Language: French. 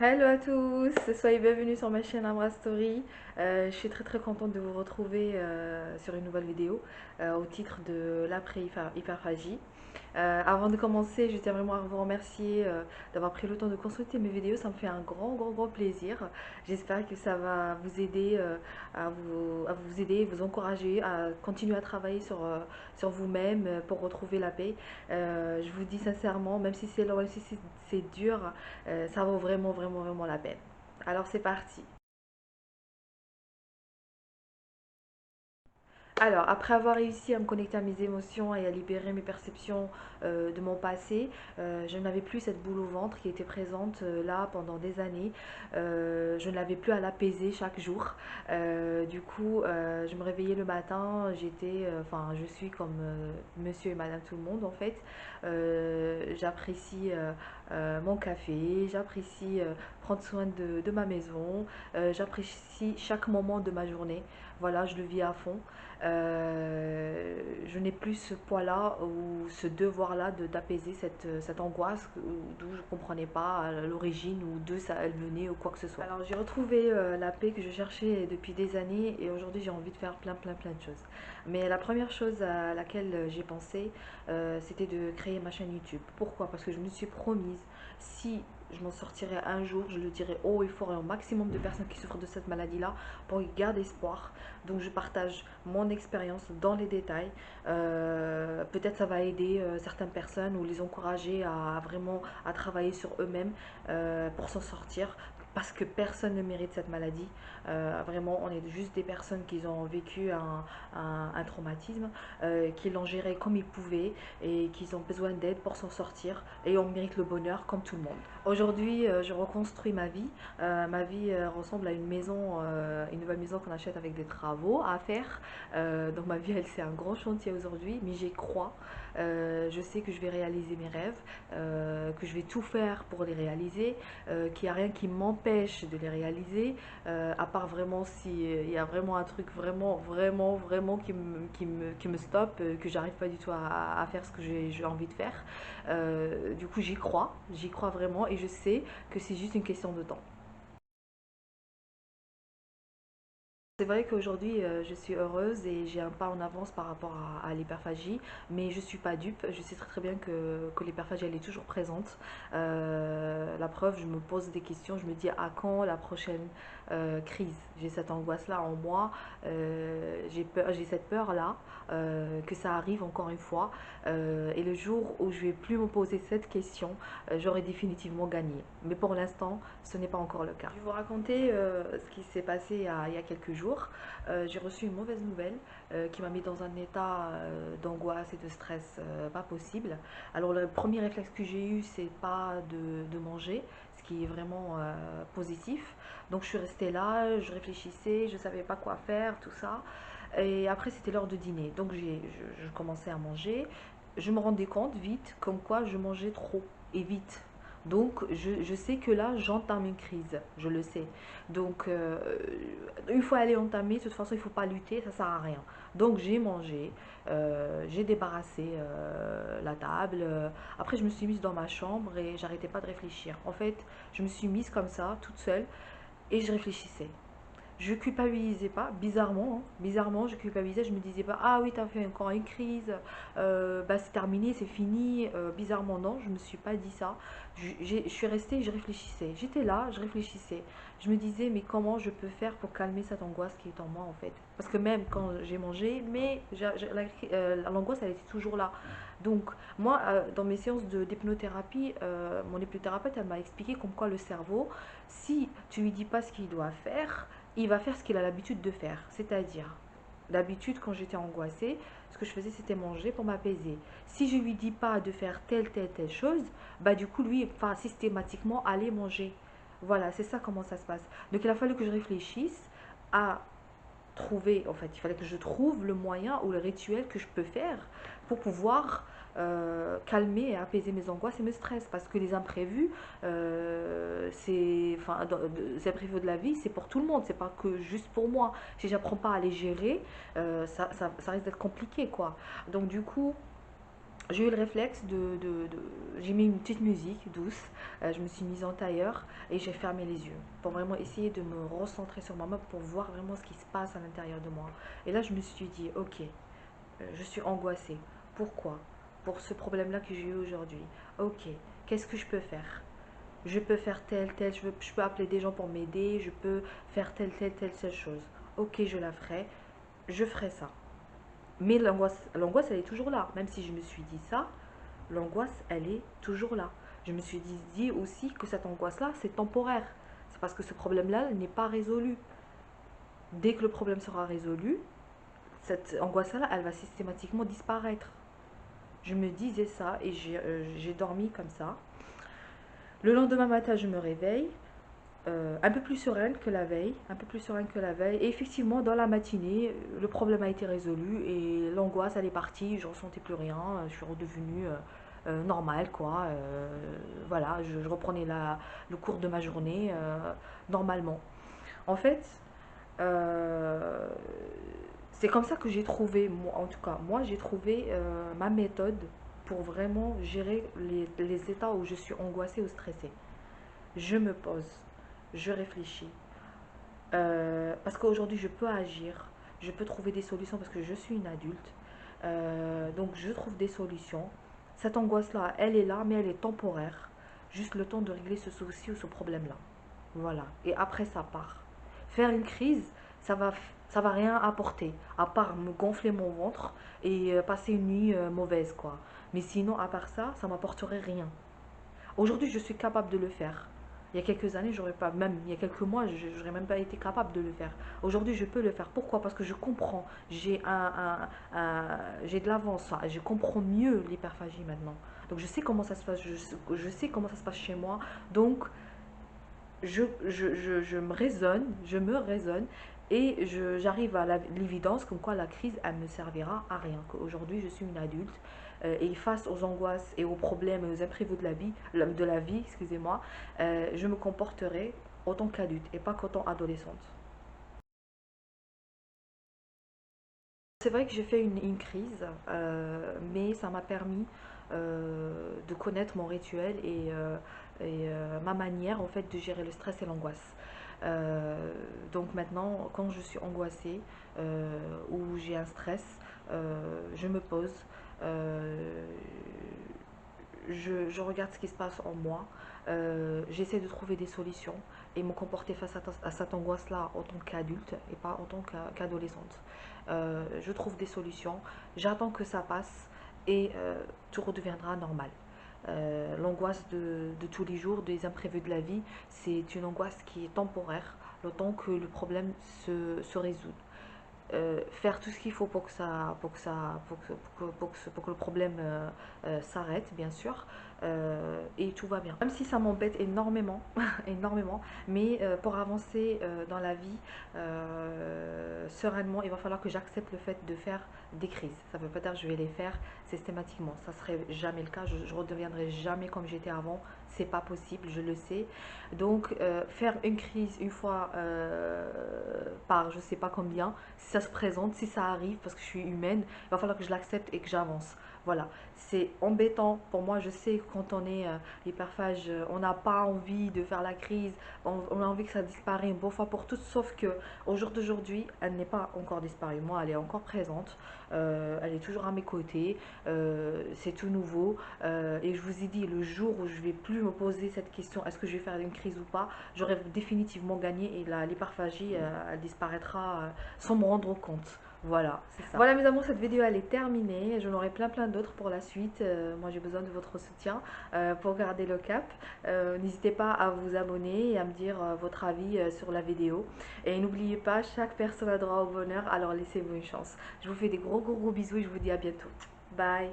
Hello à tous, soyez bienvenus sur ma chaîne Amra Story. Je suis très contente de vous retrouver sur une nouvelle vidéo au titre de l'après-hyperphagie. Avant de commencer, je tiens vraiment à vous remercier d'avoir pris le temps de consulter mes vidéos. Ça me fait un grand plaisir. J'espère que ça va vous aider à vous aider, vous encourager à continuer à travailler sur vous-même pour retrouver la paix. Je vous dis sincèrement, même si c'est long, même si c'est dur, ça vaut vraiment la peine. Alors c'est parti. Alors, après avoir réussi à me connecter à mes émotions et à libérer mes perceptions de mon passé, je n'avais plus cette boule au ventre qui était présente là pendant des années. Je ne l'avais plus à l'apaiser chaque jour. Je me réveillais le matin, enfin, je suis comme monsieur et madame tout le monde en fait. J'apprécie mon café, j'apprécie prendre soin de ma maison, j'apprécie chaque moment de ma journée. Voilà, je le vis à fond. Je n'ai plus ce poids-là ou ce devoir-là d'apaiser cette angoisse d'où je ne comprenais pas l'origine ou d'où ça elle venait ou quoi que ce soit. Alors j'ai retrouvé la paix que je cherchais depuis des années et aujourd'hui j'ai envie de faire plein de choses. Mais la première chose à laquelle j'ai pensé, c'était de créer ma chaîne YouTube. Pourquoi? Parce que je me suis promise, si je m'en sortirai un jour, je le dirai haut et fort et au maximum de personnes qui souffrent de cette maladie-là pour qu'ils gardent espoir. Donc je partage mon expérience dans les détails. Peut-être ça va aider certaines personnes ou les encourager à vraiment à travailler sur eux-mêmes pour s'en sortir. Parce que personne ne mérite cette maladie. Vraiment, on est juste des personnes qui ont vécu un traumatisme, qui l'ont géré comme ils pouvaient et qui ont besoin d'aide pour s'en sortir. Et on mérite le bonheur comme tout le monde. Aujourd'hui, je reconstruis ma vie. Ma vie ressemble à une maison, une nouvelle maison qu'on achète avec des travaux à faire. Donc ma vie, elle, c'est un grand chantier aujourd'hui, mais j'y crois. Je sais que je vais réaliser mes rêves, que je vais tout faire pour les réaliser, qu'il n'y a rien qui m'empêche de les réaliser, à part vraiment s'il y a vraiment un truc vraiment qui me stoppe, que j'arrive pas du tout à faire ce que j'ai envie de faire. Du coup, j'y crois vraiment et je sais que c'est juste une question de temps. C'est vrai qu'aujourd'hui, je suis heureuse et j'ai un pas en avance par rapport à l'hyperphagie, mais je ne suis pas dupe. Je sais très bien que l'hyperphagie, elle est toujours présente. La preuve, je me pose des questions, je me dis à quand la prochaine crise? J'ai cette angoisse-là en moi, j'ai cette peur-là que ça arrive encore une fois. Et le jour où je vais plus me poser cette question, j'aurai définitivement gagné. Mais pour l'instant, ce n'est pas encore le cas. Je vais vous raconter ce qui s'est passé il y a quelques jours. J'ai reçu une mauvaise nouvelle qui m'a mis dans un état d'angoisse et de stress pas possible. Alors le premier réflexe que j'ai eu, c'est pas de manger, ce qui est vraiment positif. Donc je suis restée là, je réfléchissais, je savais pas quoi faire, tout ça. Et après c'était l'heure de dîner, donc je commençais à manger. Je me rendais compte vite comme quoi je mangeais trop et vite. Donc, je sais que là, j'entame une crise, je le sais. Donc, une fois elle est entamée, de toute façon, il ne faut pas lutter, ça ne sert à rien. Donc, j'ai mangé, j'ai débarrassé la table. Après, je me suis mise dans ma chambre et j'arrêtais pas de réfléchir. En fait, je me suis mise comme ça, toute seule, et je réfléchissais. Je culpabilisais pas, bizarrement, je culpabilisais, je me disais pas, ah oui, t'as fait encore une crise, bah c'est terminé, c'est fini. Bizarrement, non, je me suis pas dit ça. Je suis restée, je réfléchissais. J'étais là, je réfléchissais. Je me disais, mais comment je peux faire pour calmer cette angoisse qui est en moi, en fait? Parce que même quand j'ai mangé, mais l'angoisse, elle était toujours là. Donc, moi, dans mes séances d'hypnothérapie, mon hypnothérapeute, elle m'a expliqué comme quoi le cerveau, si tu lui dis pas ce qu'il doit faire, il va faire ce qu'il a l'habitude de faire. C'est-à-dire, d'habitude, quand j'étais angoissée, ce que je faisais, c'était manger pour m'apaiser. Si je lui dis pas de faire telle chose, bah du coup, lui, va systématiquement aller manger. Voilà, c'est ça comment ça se passe. Donc, il a fallu que je réfléchisse à trouver, en fait, il fallait que je trouve le moyen ou le rituel que je peux faire pour pouvoir calmer et apaiser mes angoisses et mes stress. Parce que les imprévus, ces imprévus de la vie, c'est pour tout le monde, c'est pas que juste pour moi. Si j'apprends pas à les gérer, ça risque d'être compliqué, quoi. Donc, du coup, j'ai eu le réflexe j'ai mis une petite musique douce, je me suis mise en tailleur et j'ai fermé les yeux pour vraiment essayer de me recentrer sur moi-même pour voir vraiment ce qui se passe à l'intérieur de moi. Et là, je me suis dit, ok, je suis angoissée. Pourquoi? Pour ce problème-là que j'ai eu aujourd'hui. Ok, qu'est-ce que je peux faire? Je peux faire tel, je peux appeler des gens pour m'aider, je peux faire telle chose. Ok, je la ferai, je ferai ça. Mais l'angoisse, elle est toujours là. Même si je me suis dit ça, l'angoisse, elle est toujours là. Je me suis dit aussi que cette angoisse-là, c'est temporaire. C'est parce que ce problème-là n'est pas résolu. Dès que le problème sera résolu, cette angoisse-là, elle va systématiquement disparaître. Je me disais ça et j'ai dormi comme ça. Le lendemain matin, je me réveille, un peu plus sereine que la veille, un peu plus sereine que la veille. Et effectivement, dans la matinée, le problème a été résolu et l'angoisse, elle est partie. Je ne ressentais plus rien. Je suis redevenue normale, quoi. Voilà, je reprenais le cours de ma journée normalement. En fait, euh, c'est comme ça que j'ai trouvé, moi, en tout cas, moi, j'ai trouvé ma méthode pour vraiment gérer les états où je suis angoissée ou stressée. Je me pose, je réfléchis. Parce qu'aujourd'hui, je peux agir, je peux trouver des solutions parce que je suis une adulte. Donc, je trouve des solutions. Cette angoisse-là, elle est là, mais elle est temporaire. Juste le temps de régler ce souci ou ce problème-là. Voilà. Et après, ça part. Faire une crise, ça va rien apporter, à part me gonfler mon ventre et passer une nuit mauvaise, quoi. Mais sinon, à part ça, ça m'apporterait rien. Aujourd'hui, je suis capable de le faire. Il y a quelques années, j'aurais pas, même il y a quelques mois, je n'aurais même pas été capable de le faire. Aujourd'hui, je peux le faire. Pourquoi? Parce que je comprends. J'ai de l'avance. Je comprends mieux l'hyperphagie maintenant. Donc, je sais comment ça se passe. Je sais comment ça se passe chez moi. Donc, je me raisonne et j'arrive à l'évidence comme quoi la crise, elle ne me servira à rien. Qu'aujourd'hui, je suis une adulte et face aux angoisses et aux problèmes et aux imprévus de la vie, excusez-moi, je me comporterai autant qu'adulte et pas qu'autant adolescente. C'est vrai que j'ai fait une crise, mais ça m'a permis de connaître mon rituel et ma manière en fait de gérer le stress et l'angoisse. Donc maintenant, quand je suis angoissée ou j'ai un stress, je me pose, euh, je regarde ce qui se passe en moi, j'essaie de trouver des solutions et me comporter face à cette angoisse-là en tant qu'adulte et pas en tant qu'adolescente. Je trouve des solutions, j'attends que ça passe et tout redeviendra normal. L'angoisse de tous les jours, des imprévus de la vie, c'est une angoisse qui est temporaire, le temps que le problème se résout. Faire tout ce qu'il faut pour que le problème s'arrête, bien sûr, et tout va bien. Même si ça m'embête énormément, énormément, mais pour avancer dans la vie sereinement, il va falloir que j'accepte le fait de faire des crises. Ça veut pas dire que je vais les faire systématiquement. Ça serait jamais le cas. Je redeviendrai jamais comme j'étais avant. C'est pas possible, je le sais. Donc, faire une crise une fois par je sais pas combien, si ça se présente, si ça arrive, parce que je suis humaine, il va falloir que je l'accepte et que j'avance. Voilà, c'est embêtant pour moi. Je sais que quand on est hyperphage, on n'a pas envie de faire la crise, on a envie que ça disparaisse une bonne fois pour toutes, sauf que au jour d'aujourd'hui, elle n'est pas encore disparue. Moi, elle est encore présente, elle est toujours à mes côtés, c'est tout nouveau. Et je vous ai dit, le jour où je vais plus me poser cette question, est-ce que je vais faire une crise ou pas, j'aurai définitivement gagné et l'hyperphagie, elle disparaîtra sans me rendre compte. Voilà, c'est ça. Voilà mes amours, cette vidéo elle est terminée. J'en aurai plein d'autres pour la suite. Moi j'ai besoin de votre soutien pour garder le cap. N'hésitez pas à vous abonner et à me dire votre avis sur la vidéo. Et n'oubliez pas, chaque personne a droit au bonheur, alors laissez-vous une chance. Je vous fais des gros bisous et je vous dis à bientôt. Bye.